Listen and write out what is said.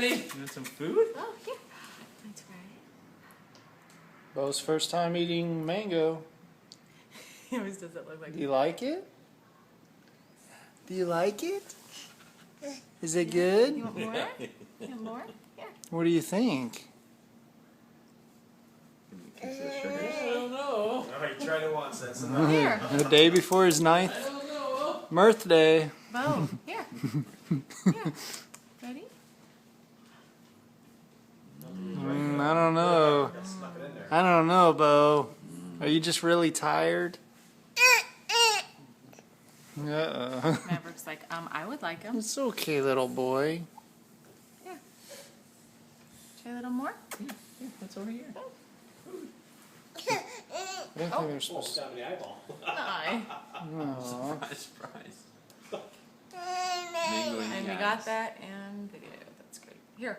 buddy? You want some food? Oh, here. That's right. Beau's first time eating mango. He always does it look like. Do you like it? Do you like it? Is it good? You want more? You want more? Yeah. What do you think? I don't know. Alright, try it once. That's Here. The day before his 9th I don't know. birthday. Beau, here. Here. Ready? I don't know. Snuck it in there. I don't know, Beau. Are you just really tired? Maverick's like, I would like him. It's okay, little boy. Yeah. Try a little more? Yeah, what's over here? I don't think they're supposed to. Down the eyeball. Hi. Aw. Surprise. Mango in And the we eyes. got that and video. That's great. Here.